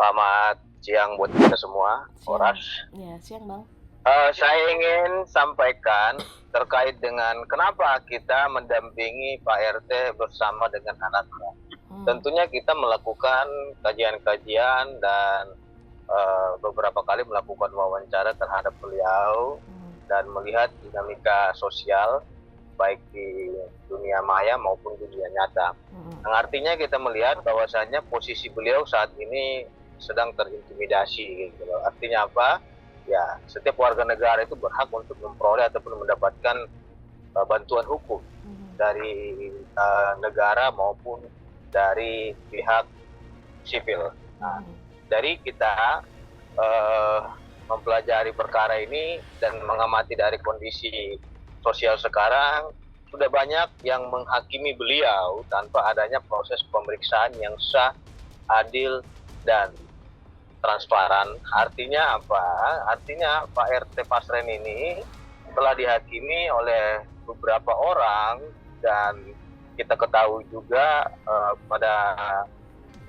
Selamat siang buat kita semua, Siang. Horas. Ya, siang, Bang. Saya ingin sampaikan terkait dengan kenapa kita mendampingi Pak RT bersama dengan anaknya. Hmm. Tentunya kita melakukan kajian-kajian dan beberapa kali melakukan wawancara terhadap beliau dan melihat dinamika sosial baik di dunia maya maupun dunia nyata. Yang artinya kita melihat bahwasannya posisi beliau saat ini sedang terintimidasi gitu loh. Artinya apa? Ya, setiap warga negara itu berhak untuk memperoleh ataupun mendapatkan bantuan hukum dari negara maupun dari pihak sipil. Nah, dari kita mempelajari perkara ini dan mengamati dari kondisi sosial sekarang, sudah banyak yang menghakimi beliau tanpa adanya proses pemeriksaan yang sah, adil, dan transparan. Artinya apa? Artinya Pak RT Pasren ini telah dihakimi oleh beberapa orang dan kita ketahui juga pada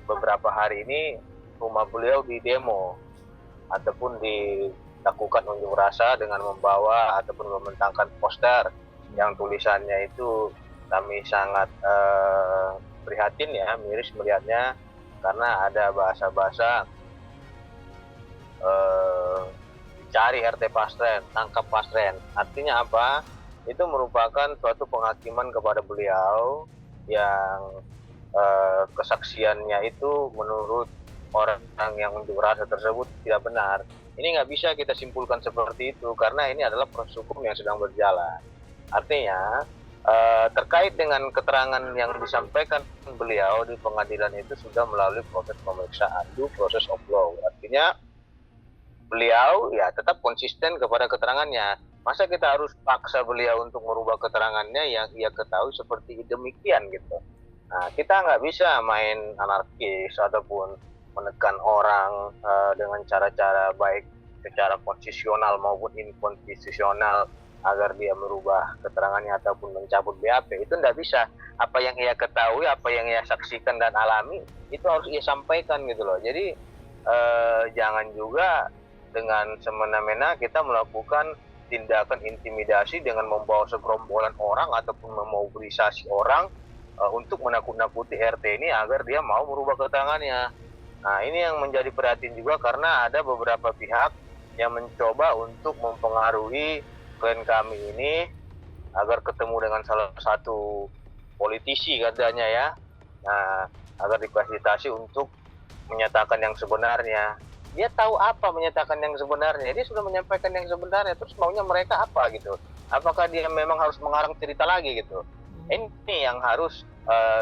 beberapa hari ini rumah beliau didemo ataupun dilakukan unjuk rasa dengan membawa ataupun membentangkan poster yang tulisannya itu kami sangat prihatin ya, miris melihatnya karena ada bahasa-bahasa cari RT Pasren, tangkap Pasren. Artinya apa? Itu merupakan suatu penghakiman kepada beliau yang kesaksiannya itu menurut orang yang unjuk rasa tersebut tidak benar. Ini nggak bisa kita simpulkan seperti itu karena ini adalah proses hukum yang sedang berjalan. Artinya terkait dengan keterangan yang disampaikan beliau di pengadilan itu sudah melalui proses pemeriksaan, due process of law. Artinya beliau ya tetap konsisten kepada keterangannya. Masa kita harus paksa beliau untuk merubah keterangannya yang ia ketahui seperti demikian gitu. Nah, kita nggak bisa main anarkis ataupun menekan orang dengan cara-cara baik secara konstitusional maupun inkonstitusional agar dia merubah keterangannya ataupun mencabut BAP. Itu nggak bisa. Apa yang ia ketahui, apa yang ia saksikan dan alami, itu harus ia sampaikan gitu loh. Jadi jangan juga dengan semena-mena kita melakukan tindakan intimidasi dengan membawa segerombolan orang ataupun memobilisasi orang untuk menakut-nakuti RT ini agar dia mau merubah keterangannya. Nah, ini yang menjadi perhatian juga karena ada beberapa pihak yang mencoba untuk mempengaruhi klien kami ini agar ketemu dengan salah satu politisi katanya ya. Nah, agar difasilitasi untuk menyatakan yang sebenarnya. Dia tahu apa menyatakan yang sebenarnya. Dia sudah menyampaikan yang sebenarnya. Terus maunya mereka apa gitu? Apakah dia memang harus mengarang cerita lagi gitu? Ini yang harus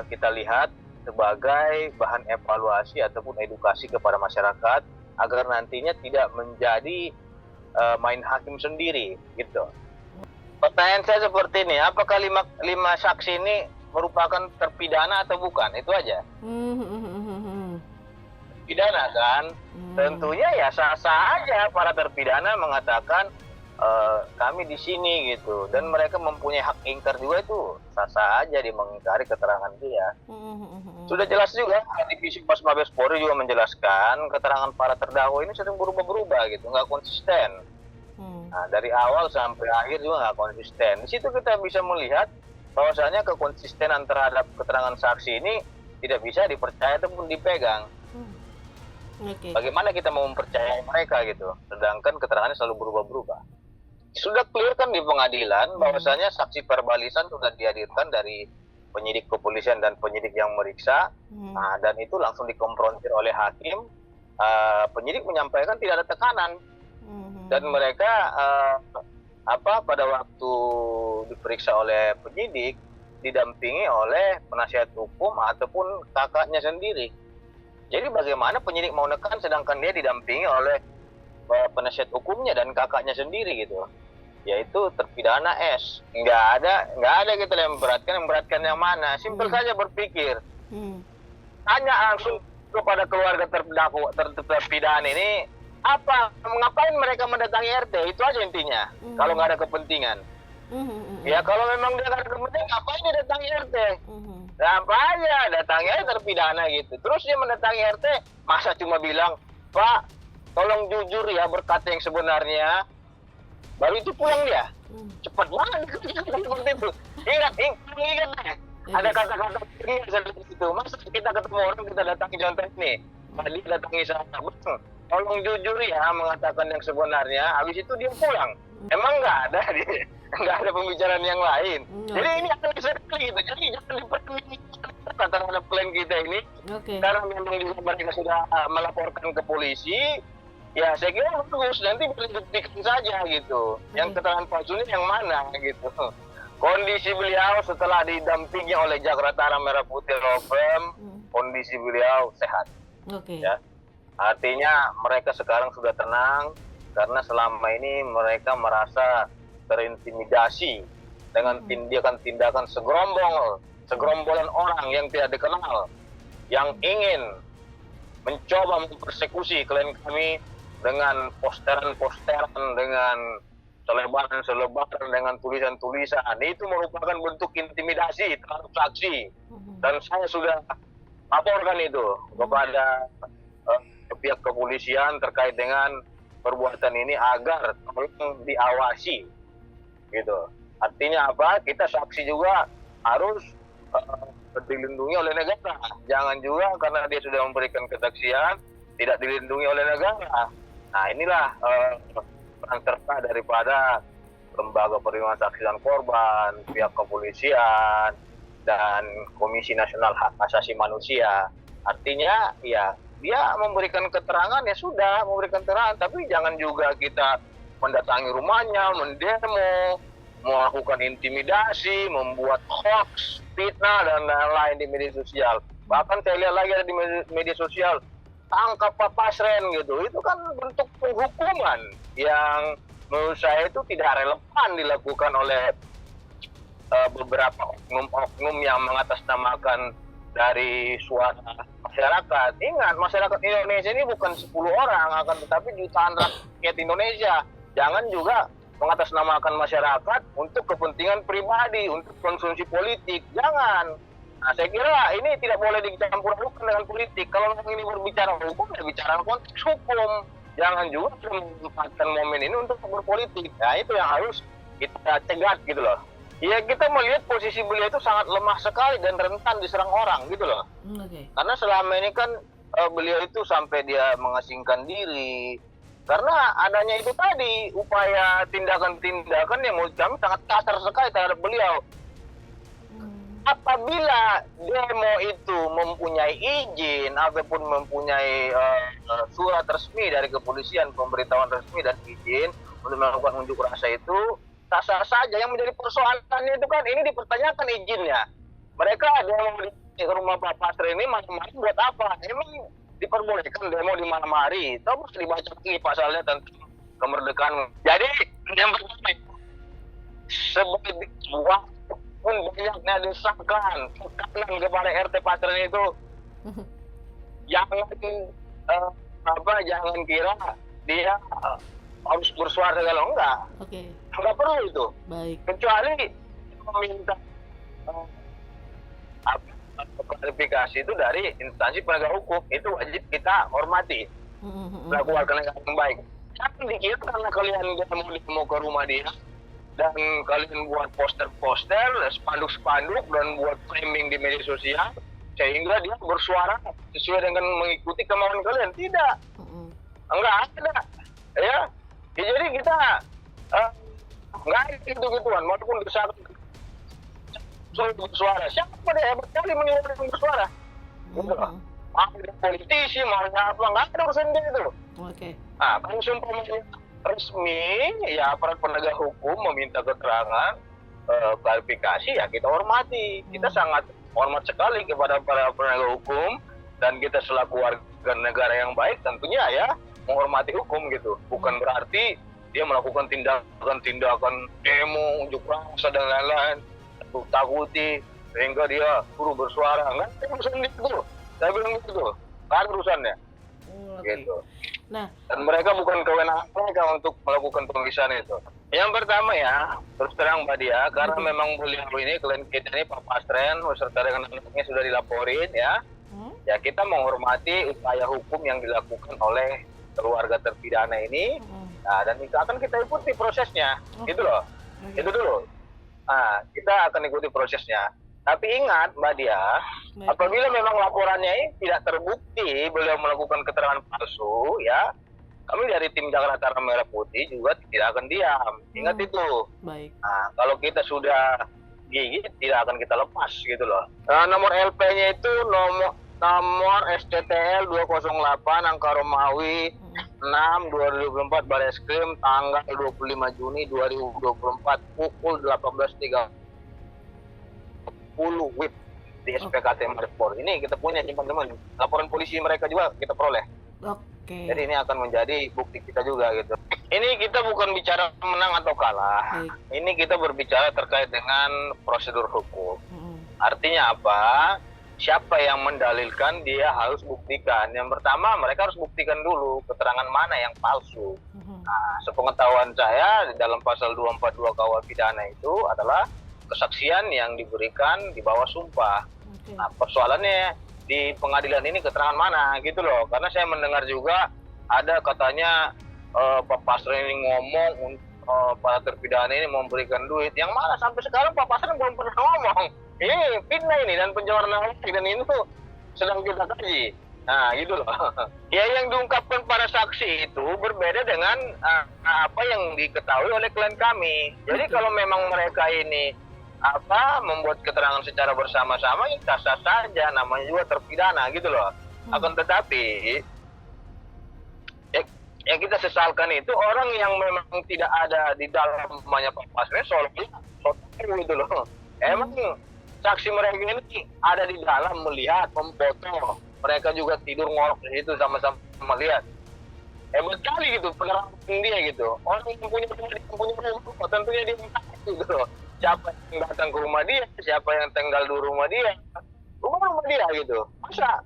kita lihat sebagai bahan evaluasi ataupun edukasi kepada masyarakat agar nantinya tidak menjadi main hakim sendiri gitu. Pertanyaan saya seperti ini, apakah lima saksi ini merupakan terpidana atau bukan? Itu aja. Pidana kan? Tentunya ya sah-sah aja para terpidana mengatakan kami di sini gitu, dan mereka mempunyai hak ingkar juga, itu sah-sah aja dia mengingkari keterangan dia. Sudah jelas juga Divisi Humas Mabes Polri juga menjelaskan keterangan para terdakwa ini sering berubah-berubah gitu, nggak konsisten. Nah, dari awal sampai akhir juga nggak konsisten. Di situ kita bisa melihat bahwasanya kekonsistenan terhadap keterangan saksi ini tidak bisa dipercaya ataupun dipegang. Bagaimana kita mau mempercayai mereka gitu, sedangkan keterangannya selalu berubah-berubah. Sudah clear kan di pengadilan bahwasanya saksi verbalisan sudah dihadirkan dari penyidik kepolisian dan penyidik yang meriksa. Nah, dan itu langsung dikonfrontir oleh hakim. Penyidik menyampaikan tidak ada tekanan. Dan mereka pada waktu diperiksa oleh penyidik didampingi oleh penasihat hukum ataupun kakaknya sendiri. Jadi bagaimana penyidik mau nekan sedangkan dia didampingi oleh penasihat hukumnya dan kakaknya sendiri gitu, yaitu terpidana S. Nggak ada gitu yang memberatkan yang mana. Simpel saja berpikir. Tanya langsung kepada keluarga terpidana ini, ngapain mereka mendatangi RT? Itu aja intinya. Kalau nggak ada kepentingan. Ya kalau memang dia nggak ada kepentingan, ngapain dia datangi RT? Nah, apa aja, datangnya terpidana gitu. Terus dia mendatangi RT, masa cuma bilang, Pak, tolong jujur ya berkata yang sebenarnya. Baru itu pulang dia. Cepat banget seperti itu. Ingat ya. Ada kata-kata ini seperti itu. Masa kita ketemu orang, kita datangi contoh ini. Tadi datangi saya, Bang, tolong jujur ya mengatakan yang sebenarnya. Habis itu dia pulang. Emang nggak ada dia. Nggak ada pembicaraan yang lain. Jadi ini akan sekali gitu. Jadi jangan diperlukan terhadap klien kita ini. Karena memang juga mereka sudah melaporkan ke polisi. Ya saya kira bagus, nanti boleh dibuktikan saja gitu. Yang keterangan palsu ini yang mana gitu. Kondisi beliau setelah didampingi oleh Jakarta Merah Putih Robem, kondisi beliau sehat. Ya. Artinya mereka sekarang sudah tenang karena selama ini mereka merasa terintimidasi dengan tindakan segerombolan orang yang tidak dikenal yang ingin mencoba mempersekusi klien kami dengan posteran-posteran, dengan selebaran, dengan tulisan-tulisan. Itu merupakan bentuk intimidasi terhadap saksi. Dan saya sudah laporkan itu kepada pihak kepolisian terkait dengan perbuatan ini agar tolong diawasi. Gitu. Artinya apa? Kita saksi juga harus dilindungi oleh negara. Jangan juga karena dia sudah memberikan kesaksian tidak dilindungi oleh negara. Nah, inilah peran serta daripada Lembaga Perlindungan Saksi dan Korban, pihak kepolisian, dan Komisi Nasional Hak Asasi Manusia. Artinya ya dia memberikan keterangan, ya sudah memberikan keterangan, tapi jangan juga kita mendatangi rumahnya, mendemo, melakukan intimidasi, membuat hoax, fitnah, dan lain-lain di media sosial. Bahkan saya lihat lagi ada di media sosial, tangkap Pak Pasren gitu. Itu kan bentuk penghukuman yang menurut saya itu tidak relevan dilakukan oleh beberapa oknum-oknum yang mengatasnamakan dari suara masyarakat. Ingat, masyarakat Indonesia ini bukan 10 orang, akan tetapi jutaan rakyat Indonesia. Jangan juga mengatasnamakan masyarakat untuk kepentingan pribadi, untuk konsumsi politik. Jangan. Nah, saya kira ini tidak boleh dicampur adukan dengan politik. Kalau ini berbicara hukum, ya bicara konteks hukum. Jangan juga memanfaatkan momen ini untuk berpolitik. Nah, itu yang harus kita cegat gitu loh. Ya, kita melihat posisi beliau itu sangat lemah sekali dan rentan diserang orang gitu loh. Karena selama ini kan beliau itu sampai dia mengasingkan diri. Karena adanya itu tadi, upaya tindakan-tindakan yang menurut kami sangat kasar sekali terhadap beliau. Apabila demo itu mempunyai izin ataupun mempunyai surat resmi dari kepolisian, pemberitahuan resmi dan izin untuk melakukan unjuk rasa itu, sah-sah saja. Yang menjadi persoalannya itu kan ini dipertanyakan izinnya. Mereka demo di rumah Pak Pasren ini malam-malam buat apa? Emang diperbolehkan demo di malam hari? Itu harus dibaca lagi pasalnya tentang kemerdekaan. Jadi yang pertama, sebagai buah pun banyaknya desakan, tekanan kepada RT Pasren itu, jangan jangan kira dia harus bersuara segala, enggak. Enggak perlu itu. Kecuali meminta klarifikasi itu dari instansi penegak hukum, itu wajib kita hormati. Melakukan penegakan yang baik. Jangan dikira karena kalian mau ke rumah dia dan kalian buat poster-poster, spanduk-spanduk, dan buat framing di media sosial sehingga dia bersuara sesuai dengan mengikuti kemauan kalian. Tidak. Enggak ada. Ya, jadi kita enggak ada gitu-gituan. Walaupun desakan suruh bersuara, siapa dia hebat kali menyuruh dia bersuara? Mau politisi, mau apa, enggak ada urusan gitu. Nah, kalau seumpamanya resmi, ya aparat penegak hukum meminta keterangan, klarifikasi, ya kita hormati. Kita sangat hormat sekali kepada para penegak hukum, dan kita selaku warga negara yang baik tentunya ya menghormati hukum gitu. Bukan berarti dia melakukan tindakan demo, unjuk rasa dan lain-lain, takuti sehingga dia suruh bersuara. Enggak ada urusan itu. Saya bilang gitu, kan urusannya. Gitu. Nah, dan mereka bukan kewenangan mereka untuk melakukan pemeriksaan itu. Yang pertama ya, terus terang Mbak Dia, karena memang beliau ini, klien kita ini Pak Pastren, beserta dengan anaknya sudah dilaporin ya. Ya kita menghormati upaya hukum yang dilakukan oleh keluarga terpidana ini. Nah, dan itu akan kita ikuti prosesnya. Gitu loh. Itu dulu. Nah, kita akan ikuti prosesnya. Tapi ingat Mbak Dia, apabila memang laporannya ini tidak terbukti beliau melakukan keterangan palsu ya, kami dari tim Jakarta Merah Putih juga tidak akan diam. Ingat itu. Baik. Nah, kalau kita sudah gigit, tidak akan kita lepas gitu loh. Nomor LP-nya itu nomor STTL 208 angka Romawi 6 2024 Bareskrim tanggal 25 Juni 2024 pukul 18.30 WIB di SPKT Mabespori. Ini kita punya teman-teman. Laporan polisi mereka juga kita peroleh. Oke. Jadi ini akan menjadi bukti kita juga gitu. Ini kita bukan bicara menang atau kalah. Baik. Ini kita berbicara terkait dengan prosedur hukum. Mm-mm. Artinya apa? Siapa yang mendalilkan dia harus buktikan. Yang pertama mereka harus buktikan dulu keterangan mana yang palsu. Nah, sepengetahuan saya di dalam pasal 242 KUH pidana itu adalah kesaksian yang diberikan di bawah sumpah. Oke. Nah, persoalannya di pengadilan ini keterangan mana gitu loh. Karena saya mendengar juga ada katanya Pak Pastren ini ngomong para terpidana ini memberikan duit. Yang mana sampai sekarang Pak Pastren belum pernah ngomong. Ini fitnah ini dan pencemaran nama baik, dan ini tuh sedang kita kaji. Nah gitu loh. Ya yang diungkapkan para saksi itu berbeda dengan apa yang diketahui oleh klien kami. Jadi kalau memang mereka ini membuat keterangan secara bersama-sama, ya sah-sah saja, namanya juga terpidana gitu loh. Akan tetapi yang kita sesalkan itu orang yang memang tidak ada di dalam rumahnya Pak Pastren soalnya gitu loh. Emang saksi mereka ini ada di dalam melihat, memfoto, mereka juga tidur ngorok di situ sama-sama melihat. Hebat kali gitu penerang dia gitu. Orang yang punya rumah tentunya dia gitu loh. Siapa yang datang ke rumah dia, siapa yang tinggal di rumah dia, rumah dia gitu. Masa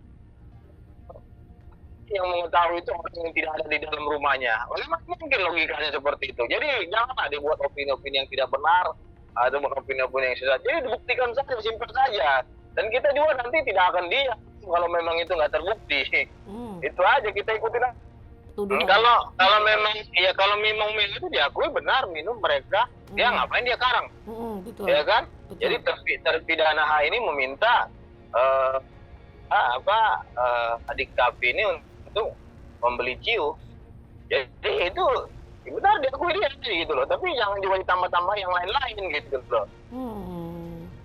yang mengetahui itu orang yang tidak ada di dalam rumahnya? Oleh mungkin logikanya seperti itu. Jadi janganlah dibuat opini-opini yang tidak benar, ada opini-opini yang sesat. Jadi dibuktikan saja, simpel saja. Dan kita juga nanti tidak akan diam kalau memang itu nggak terbukti. Itu aja kita ikutin. Kalau memang itu diakui benar minum mereka, dia ngapain dia karang, betul. ya kan? Betul. Jadi terpidana H ini meminta adik Kapi ini untuk membeli ciu. Jadi itu benar diakui dia gitu loh. Tapi jangan juga ditambah-tambah yang lain-lain gitu loh.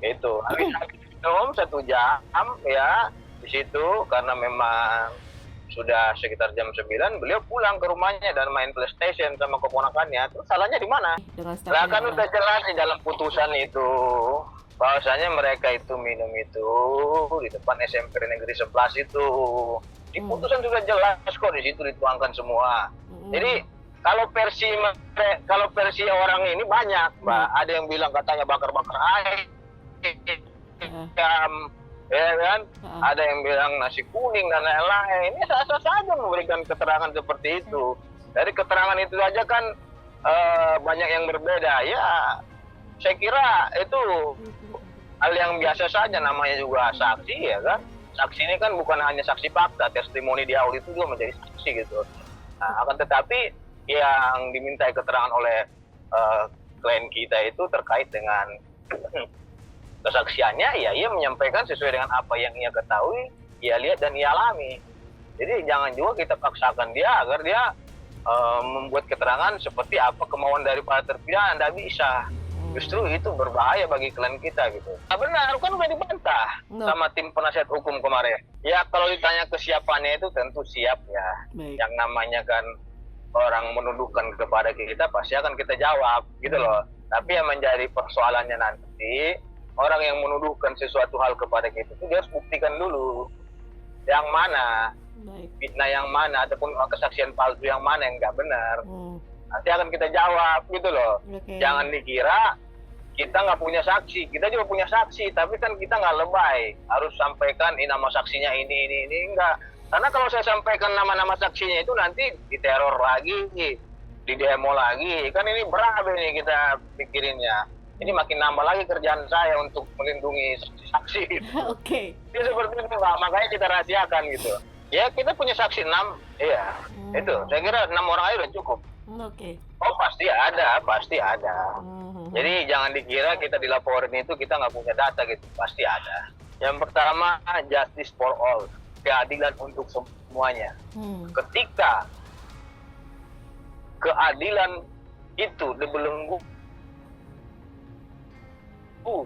Itu habis minum 1 jam ya di situ karena memang sudah sekitar jam 9 beliau pulang ke rumahnya dan main PlayStation sama keponakannya. Terus salahnya di mana? Lah kan udah jelas di dalam putusan itu bahwasanya mereka itu minum itu di depan SMP Negeri 11 itu. Di putusan sudah jelas kok, di situ dituangkan semua. Jadi kalau versi orang ini banyak, Mbak. Ada yang bilang katanya bakar-bakar air. Ya kan? Ada yang bilang nasi kuning dan lain-lain. Ini sah-sah saja memberikan keterangan seperti itu. Dari keterangan itu saja kan banyak yang berbeda. Ya, saya kira itu hal yang biasa saja, namanya juga saksi ya kan. Saksi ini kan bukan hanya saksi fakta, testimoni di awal itu juga menjadi saksi gitu. Nah, akan tetapi yang dimintai keterangan oleh klien kita itu terkait dengan kesaksiannya, ya ia menyampaikan sesuai dengan apa yang ia ketahui, ia lihat dan ia alami. Jadi jangan juga kita paksakan dia agar dia membuat keterangan seperti apa kemauan dari para terpidana. Tidak bisa. Justru itu berbahaya bagi klien kita gitu. Nah, benar, kan udah dibantah sama tim penasihat hukum kemarin. Ya kalau ditanya kesiapannya itu tentu siap ya. Yang namanya kan orang menuduhkan kepada kita pasti akan kita jawab gitu loh. Tapi yang menjadi persoalannya nanti, orang yang menuduhkan sesuatu hal kepada kita itu dia harus buktikan dulu yang mana fitnah, yang mana ataupun kesaksian palsu yang mana yang nggak benar. Nanti akan kita jawab gitu loh. Jangan dikira kita nggak punya saksi, kita juga punya saksi, tapi kan kita nggak lebay harus sampaikan nama saksinya ini enggak. Karena kalau saya sampaikan nama-nama saksinya itu nanti diteror lagi, di demo lagi. Kan ini berat ini kita pikirinnya. Ini makin nambah lagi kerjaan saya untuk melindungi saksi gitu. Oke. Dia seperti itu Pak, makanya kita rahasiakan gitu. Ya kita punya saksi 6, iya. Itu, saya kira 6 orang aja udah cukup. Oke. Oh pasti ada. Jadi jangan dikira kita dilaporin itu kita nggak punya data gitu, pasti ada. Yang pertama, justice for all, keadilan untuk semuanya. Ketika keadilan itu dibelenggu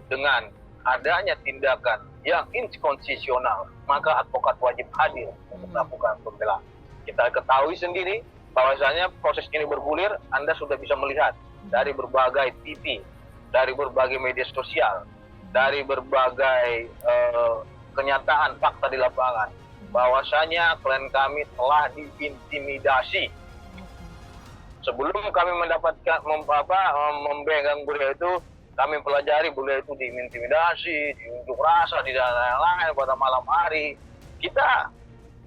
dengan adanya tindakan yang inkonstitusional, maka advokat wajib hadir untuk melakukan pembelaan. Kita ketahui sendiri bahwasanya proses ini bergulir, Anda sudah bisa melihat dari berbagai TV, dari berbagai media sosial, dari berbagai kenyataan fakta di lapangan, bahwasanya klien kami telah diintimidasi. Sebelum kami mendapatkan mempegang beliau itu, kami pelajari beliau itu diintimidasi, diunjuk rasa, di lain-lain pada malam hari. Kita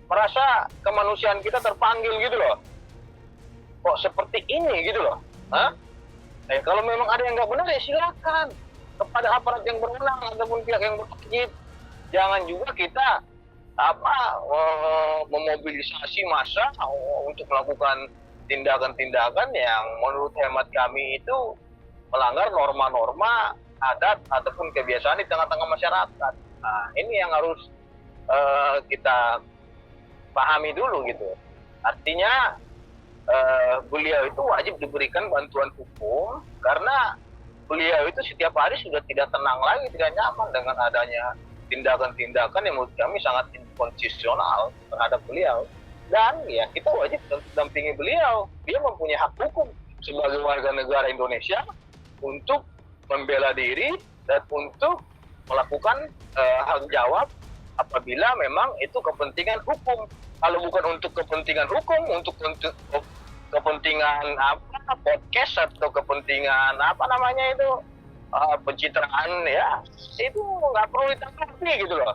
merasa kemanusiaan kita terpanggil gitu loh. Kok seperti ini gitu loh. Kalau memang ada yang nggak benar ya silakan kepada aparat yang berwenang ataupun pihak yang berwajib. Jangan juga kita memobilisasi massa untuk melakukan tindakan-tindakan yang menurut hemat kami itu melanggar norma-norma adat ataupun kebiasaan di tengah-tengah masyarakat. Nah, ini yang harus kita pahami dulu gitu. Artinya beliau itu wajib diberikan bantuan hukum karena beliau itu setiap hari sudah tidak tenang lagi, tidak nyaman dengan adanya tindakan-tindakan yang menurut kami sangat inkonstitusional terhadap beliau. Dan ya kita wajib untuk dampingi beliau. Dia mempunyai hak hukum sebagai warga negara Indonesia untuk membela diri dan untuk melakukan hak jawab apabila memang itu kepentingan hukum. Kalau bukan untuk kepentingan hukum, untuk kepentingan podcast atau kepentingan pencitraan ya, itu nggak perlu ditanggapi gitu loh.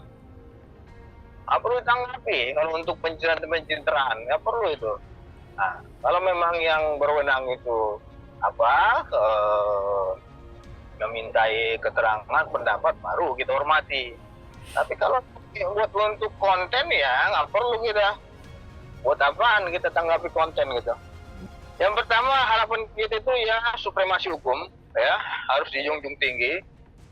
Nggak perlu ditanggapi kalau untuk pencitraan, nggak perlu itu. Nah, kalau memang yang berwenang itu memintai keterangan pendapat baru kita hormati. Tapi kalau buat untuk konten ya nggak perlu kita. Buat apaan kita tanggapi konten gitu. Yang pertama harapan kita itu ya supremasi hukum ya harus dijunjung tinggi.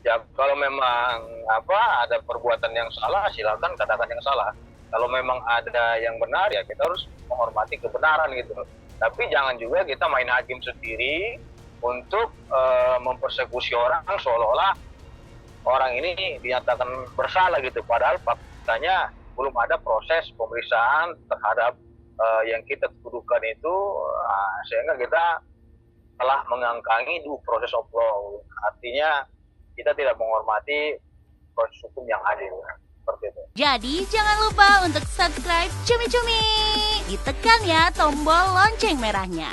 Ya kalau memang ada perbuatan yang salah silakan katakan yang salah. Kalau memang ada yang benar ya kita harus menghormati kebenaran gitu. Tapi jangan juga kita main hakim sendiri untuk mempersekusi orang seolah-olah orang ini dinyatakan bersalah gitu. Padahal faktanya belum ada proses pemeriksaan terhadap yang kita tuduhkan itu, sehingga kita telah mengangkangi due process of law. Artinya kita tidak menghormati proses hukum yang adil. Seperti itu. Jadi jangan lupa untuk subscribe Cumi Cumi. Ditekan ya tombol lonceng merahnya.